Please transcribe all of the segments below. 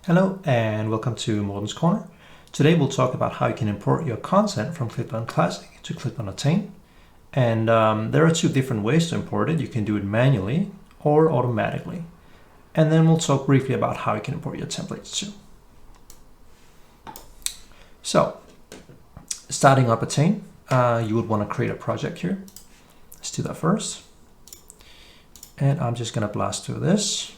Hello and welcome to Morten's Corner. Today we'll talk about how you can import your content from ClickLearn Classic to ClickLearn Attain. And there are two different ways to import it. You can do it manually or automatically. And then we'll talk briefly about how you can import your templates too. So, starting up Attain, you would want to create a project here. Let's do that first. And I'm just going to blast through this.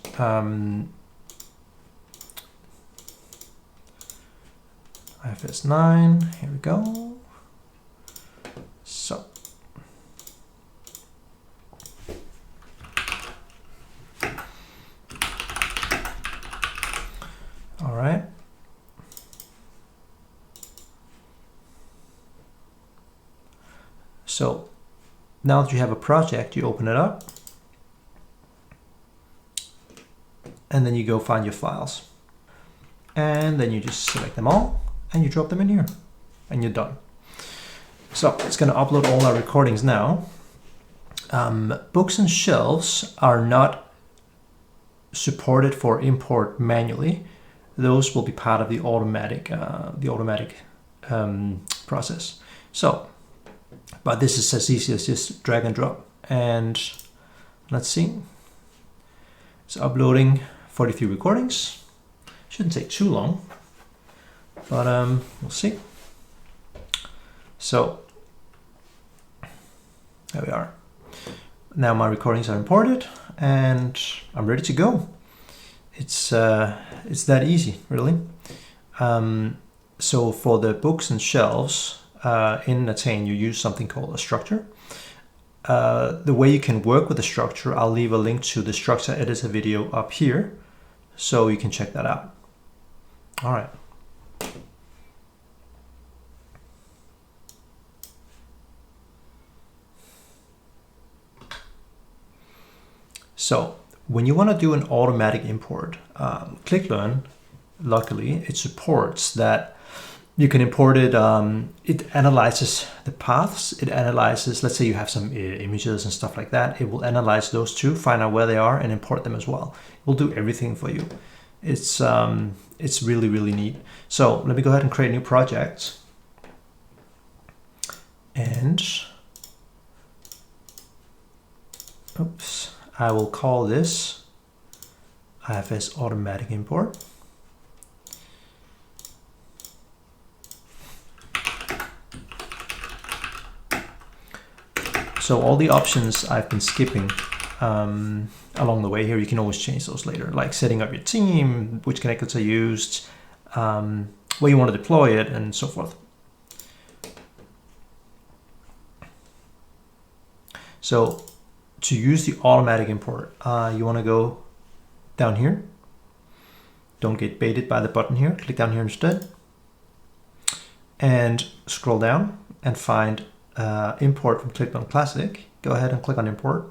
IFS 9, here we go. So, all right. So now that you have a project, you open it up and then you go find your files. And then you just select them all and you drop them in here and you're done. So it's going to upload all our recordings now. Books and shelves are not supported for import manually. Those will be part of the automatic process. So, but this is as easy as just drag and drop. And let's see. It's uploading 43 recordings. Shouldn't take too long, but we'll see. So there we are. Now my recordings are imported and I'm ready to go. It's that easy, really. So for the books and shelves in Attain, you use something called a structure. The way you can work with the structure, I'll leave a link to the structure editor video up here, so you can check that out. All right. So when you want to do an automatic import, ClickLearn, luckily, it supports that you can import it. It analyzes the paths. It analyzes, let's say you have some images and stuff like that. It will analyze those too, find out where they are and import them as well. It will do everything for you. It's really, really neat. So let me go ahead and create a new project. And, oops, I will call this IFS Automatic Import. So all the options I've been skipping along the way here, you can always change those later, like setting up your team, which connectors are used, where you want to deploy it, and so forth. So to use the automatic import, you want to go down here. Don't get baited by the button here. Click down here instead. And scroll down and find import from ClickLearn Classic. Go ahead and click on import.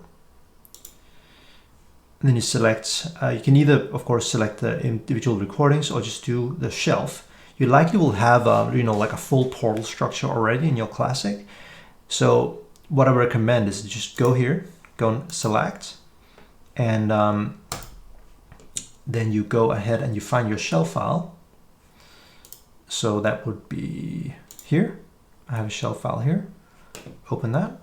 And then you select, you can either, of course, select the individual recordings or just do the shelf. You likely will have, like a full portal structure already in your Classic. So what I recommend is to just go here, go and select, and then you go ahead and you find your shelf file. So that would be here. I have a shelf file here. Open that.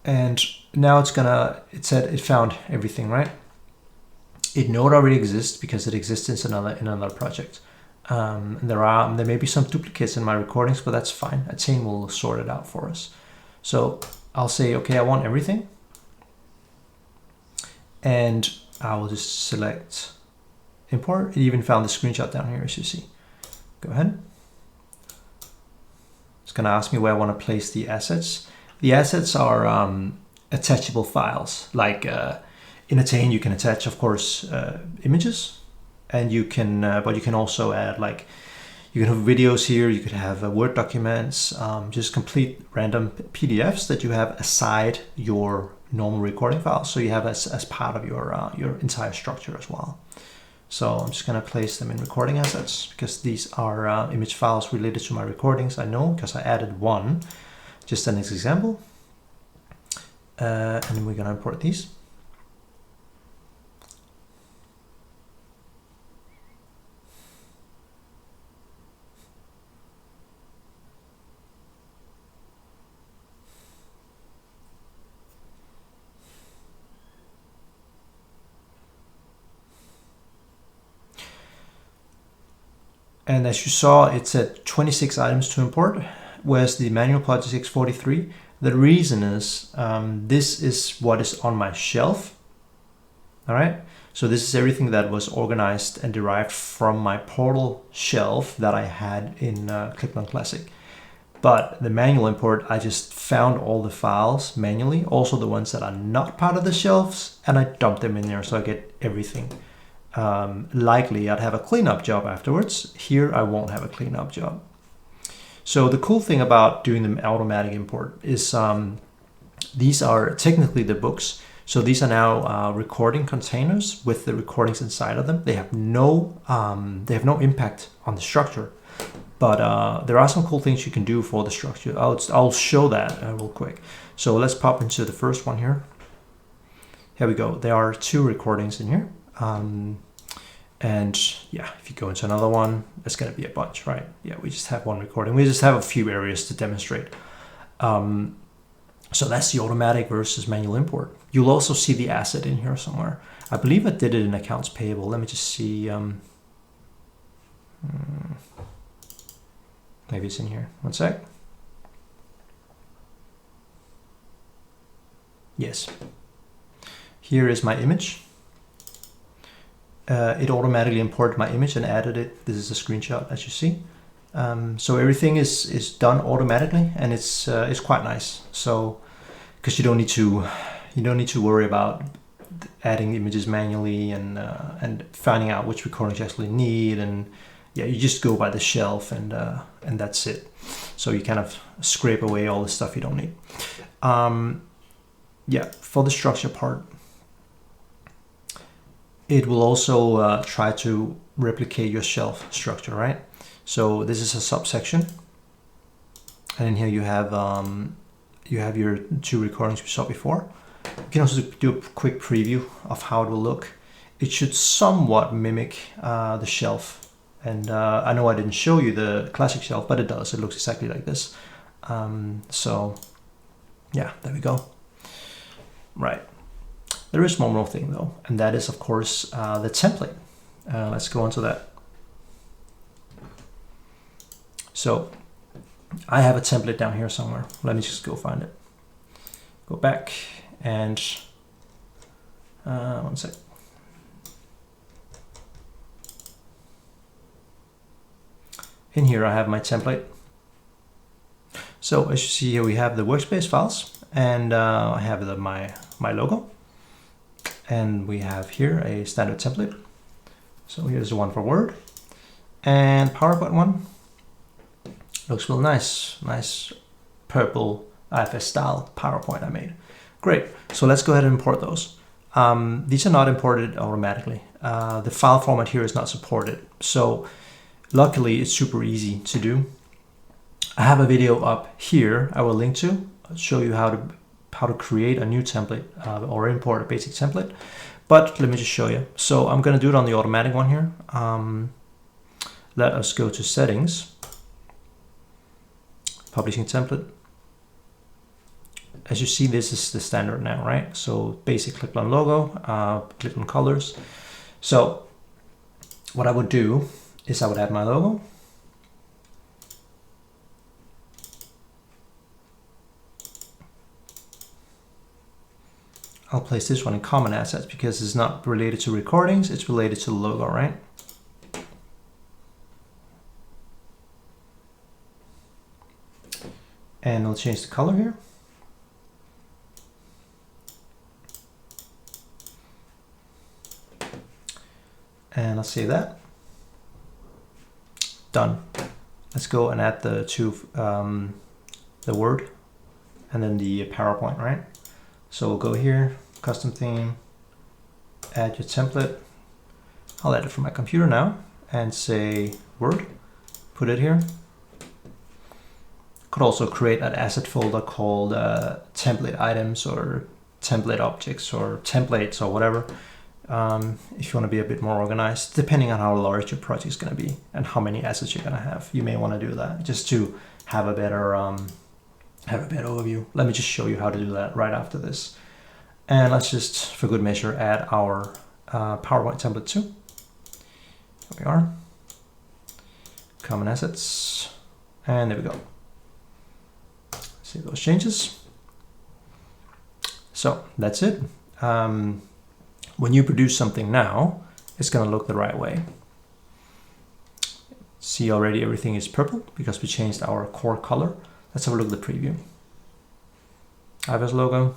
And now it's gonna, it said it found everything, right? It know it already exists because it exists in another project. There may be some duplicates in my recordings, but that's fine. Attain will sort it out for us. So I'll say, okay, I want everything. And I will just select import. It even found the screenshot down here, as you see. Go ahead. It's gonna ask me where I want to place the assets. The assets are attachable files. Like in Attain, you can attach, of course, images, and you can, but you can also add, like, you can have videos here. You could have Word documents, just complete random PDFs that you have aside your normal recording files. So you have as part of your entire structure as well. So I'm just going to place them in recording assets because these are image files related to my recordings. I know because I added one. Just an example. And we're going to import these. And as you saw, it said 26 items to import, whereas the manual project 643. The reason is this is what is on my shelf. All right. So this is everything that was organized and derived from my portal shelf that I had in ClickLearn Classic. But the manual import, I just found all the files manually, also the ones that are not part of the shelves, and I dumped them in there so I get everything. Likely I'd have a cleanup job afterwards. Here I won't have a cleanup job. So the cool thing about doing the automatic import is these are technically the books. So these are now recording containers with the recordings inside of them. They have no impact on the structure. But there are some cool things you can do for the structure. I'll show that real quick. So let's pop into the first one here. Here we go. There are 2 recordings in here. And yeah, if you go into another one, it's going to be a bunch, right? Yeah, we just have 1 recording. We just have a few areas to demonstrate. So that's the automatic versus manual import. You'll also see the asset in here somewhere. I believe I did it in accounts payable. Let me just see. Maybe it's in here. One sec. Yes. Here is my image. It automatically imported my image and added it. This is a screenshot, as you see. So everything is done automatically, and it's quite nice. So because you don't need to worry about adding images manually and finding out which recordings you actually need, and yeah, you just go by the shelf and that's it. So you kind of scrape away all the stuff you don't need. Yeah, for the structure part, it will also try to replicate your shelf structure, right? So this is a subsection, and in here you have your 2 recordings we saw before. You can also do a quick preview of how it will look. It should somewhat mimic the shelf. And I know I didn't show you the classic shelf, but it does. It looks exactly like this. So yeah, there we go. Right. There is one more thing though, and that is of course the template. Let's go on to that. So I have a template down here somewhere. Let me just go find it. Go back and one sec. In here I have my template. So as you see here, we have the Workspace files, and I have my logo, and we have here a standard template. So here's the one for Word, and PowerPoint one. Looks real nice. Nice purple IFS style PowerPoint I made. Great. So let's go ahead and import those. These are not imported automatically. The file format here is not supported. So luckily it's super easy to do. I have a video up here I will link to. I'll show you how to create a new template or import a basic template. But let me just show you. So I'm going to do it on the automatic one here. Let us go to settings, publishing template. As you see, this is the standard now, right? So basic ClickLearn logo, ClickLearn colors. So what I would do is I would add my logo. I'll place this one in common assets because it's not related to recordings, it's related to the logo, right? And I'll change the color here. And I'll save that. Done. Let's go and add the the Word and then the PowerPoint, right? So we'll go here, custom theme, add your template. I'll add it from my computer now and say Word, put it here. Could also create an asset folder called template items or template objects or templates or whatever. If you want to be a bit more organized, depending on how large your project is going to be and how many assets you're going to have, you may want to do that just to have a better overview. Let me just show you how to do that right after this. And let's just, for good measure, add our PowerPoint template too. Here we are. common assets, and there we go. Save those changes. So that's it. When you produce something now, it's going to look the right way. See already everything is purple because we changed our core color. Let's have a look at the preview. iOS logo,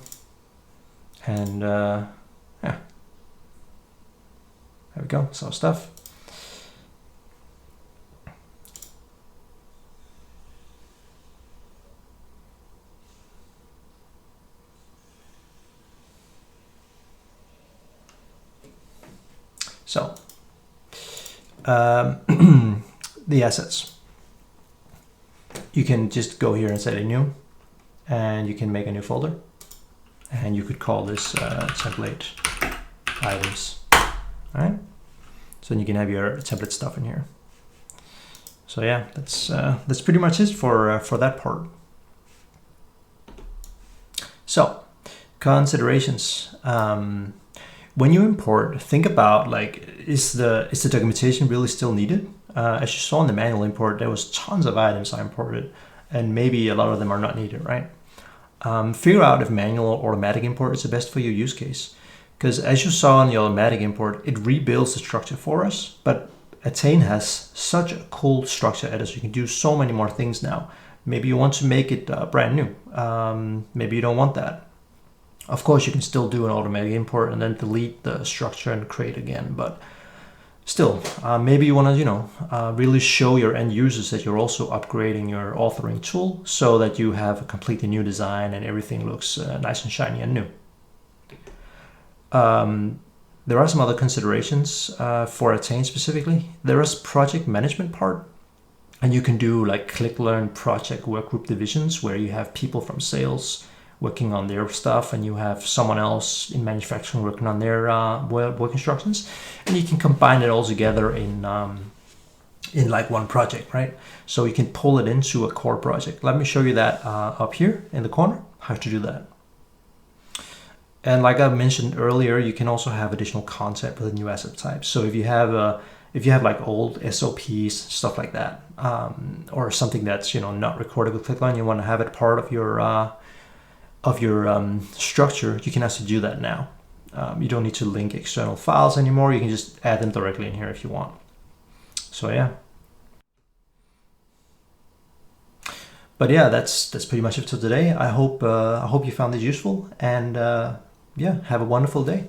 and yeah, there we go, so stuff. So the assets, you can just go here and set a new, and you can make a new folder, and you could call this template items. All right, so then you can have your template stuff in here. So yeah, that's pretty much it for that part. So considerations. When you import, think about like, is the documentation really still needed? As you saw in the manual import, there was tons of items I imported, and maybe a lot of them are not needed, right? Figure out if manual or automatic import is the best for your use case. Because as you saw in the automatic import, it rebuilds the structure for us, but Attain has such a cool structure edit. You can do so many more things now. Maybe you want to make it brand new. Maybe you don't want that. Of course, you can still do an automatic import and then delete the structure and create again, but still, maybe you want to, really show your end users that you're also upgrading your authoring tool so that you have a completely new design and everything looks nice and shiny and new. There are some other considerations for Attain specifically. There is project management part, and you can do like ClickLearn project workgroup divisions where you have people from sales working on their stuff, and you have someone else in manufacturing working on their work instructions, and you can combine it all together in like one project, right? So you can pull it into a core project. Let me show you that up here in the corner, how to do that. And like I mentioned earlier, you can also have additional content with a new asset type. So if you have like old SOPs, stuff like that, or something that's not recorded with ClickLearn, you want to have it part of your structure, you can actually do that now. You don't need to link external files anymore. You can just add them directly in here if you want. So yeah. But yeah, that's pretty much it for today. I hope you found this useful, and yeah, have a wonderful day.